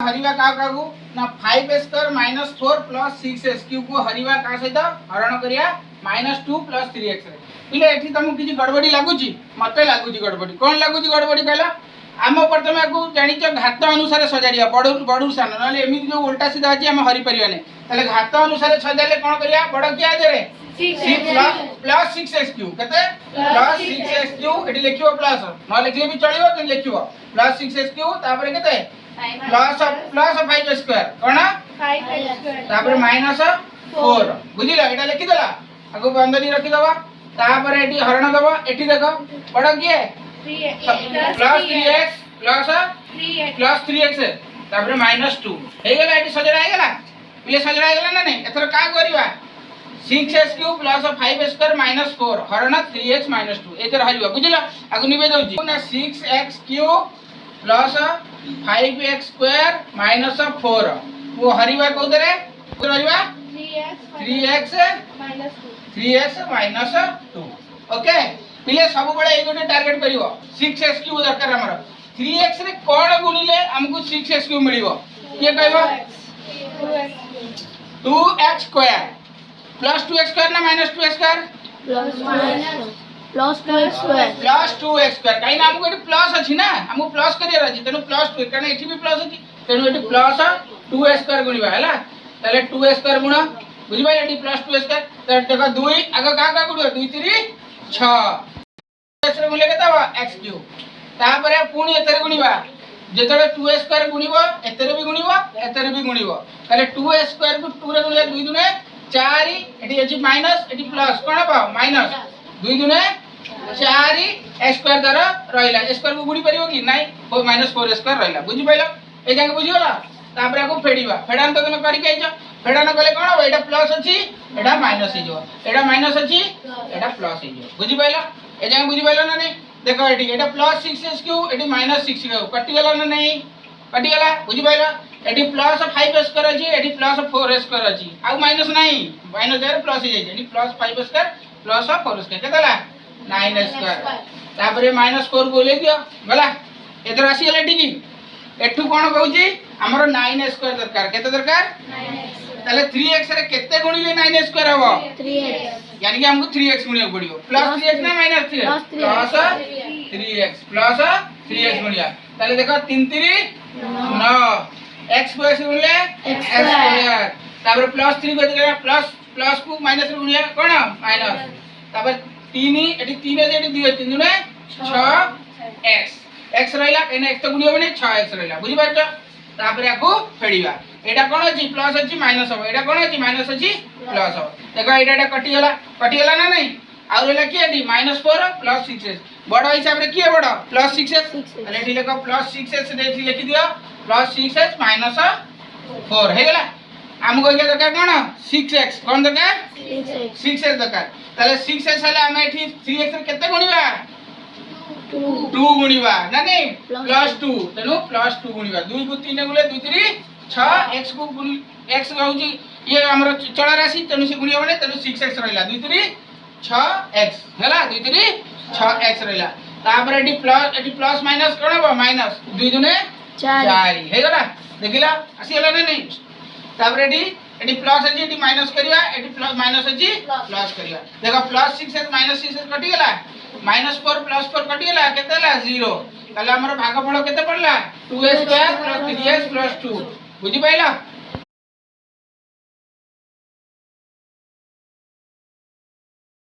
हरिवा का को ना 5s² - 4 + 6s³ को हरिवा का सहित हरण करिया -2 + 3x रे पिले एठी तुमको किछि गड़बड़ी लागुची मते लागुची गड़बड़ी कोन लागुची गड़बड़ी कहला आम प्रथमे को जानिच घात अनुसार सजाड़िया बड़ बड़ू सान नले एमिति जो उल्टा सीधा अछि हम हरि परिया ने तले घात अनुसार सजाले कोन करिया बड़ किया जरे 6 + 6s³ केते +6s³ एठी लिखियो प्लस न लिखले भी चलियो कि लिखियो +6s³ तापर केते प्लस 5s² कोन 5s² तापर -4 बुझिला एटा लिखि देला आगो बंदनी रखि दबा तापर एठी हरण दबा एठी देखो बड़ किए 3x + 3x तापर -2 हे गेला एठी सजरा हे गेला पिले सजरा हे गेला ना नहीं एथर का करिवा 6s³ + 5s² - 4 हरण 3x - 2 एथर हरिवा बुझिला आगो निबे दउची ना 6x³ + 5x² - 4 वो हरिवा कोदरे हरिवा 3x - 2 ओके पिले सब बळे ए गोटे टारगेट करिवो 6x³ दरकार हमर 3x रे कोन गुणिले हमकु 6x³ मिलिवो के कहबो 2x² + 2x² ना -2x² +2x² काई ना हमको एटी प्लस अछि ना हमको प्लस करियर अछि तनु +2 कारण एठी भी प्लस अछि तनु एटी +2x² गुणिबा हैला तले 2x² गुण बुझिबा एटी +2x² त देखो 2 आगे का गुणिबा 2 3 6 x रे गुणले केता x³ तापरे पुणी एतरे गुणिबा जेतरे 2x² गुणिबो एतरे भी गुणिबो तले 2x² को 2 रे गुणले 2 दुने 4 एटी अछि माइनस एटी प्लस कोन बा माइनस 2 दुने 4 x² दर रहिला x² को गुणी परिबो कि नाही ओ -4x² रहिला बुझि पाइलो ए जाके बुझि होला तापर आको फेडिबा फेडान तो तमे करि कैछ फेडान गले कोन हो एटा प्लस अछि एटा माइनस हे जो एटा माइनस अछि एटा प्लस हे जो बुझि पाइलो ए जाके बुझि पाइलो ना नहीं देखो एटी एटा +6s³ एटी -6 कटि गेला ना नहीं कटि गेला बुझि पाइलो एटी +5s² अछि एटी +4s² अछि आ माइनस नाही माइनस देर प्लस हे जाय एटी +5s² +4s² केतला 9s² तापरे -4 बोले दियो गला एतर आसी गेला टिकी एठू कोन कहूची हमरो 9s² दरकार केते दरकार 9x ताले 3x रे केते गुणिले 9s² हबो 3x यानी कि हमको 3x गुणिया पड़ियो +3x ना -3 +3x गुणिया ताले देखो 3 3 9 x को गुणिले x² तापर +3 को देला प्लस को माइनस रे गुणिया कोन माइनस तापर 3 एटी 3 एटी 2 3 दुने 6x x रहिला एने x तो गुणियो बने 6x रहिला बुझि पारछ तापर आको फेडिबा एटा कोन अछि प्लस अछि माइनस हो एटा कोन अछि माइनस अछि प्लस हो देखो एटा कटि गेला ना नहीं आ रहला की एटी -4 + 6s बड़ हिसाब रे की बड़ +6s अरे एठी देखो +6s एठी लिखि दियो +6s - 4 हे गेला हमको के दरकार कोन 6x कोन दरकार 6x दरकार ताले 6x हले हम एठी 3x रे केते गुणिबा 2 गुणिबा ना नहीं +2 तनु +2 गुणिबा 2 को 3 गुले 2 3 6 x को गुण x होउची ये हमर चला राशि तनु से गुणिया बने तनु 6x रहिला 2 3 6x हैला 2 3 6x रहिला तापर एटी प्लस माइनस कोन बा माइनस 2 दुने 4 हे गला देखिला आसी हला ना नहीं तापर एटी प्लस अछि एटी माइनस करिया एटी प्लस माइनस अछि प्लस करिया देखो +6s -6s कटि गेला -4 + 4 कटि गेला केतेला 0 ताले हमर भागफल केते पड़ला 2s² + 3x + 2 बुझि पाइला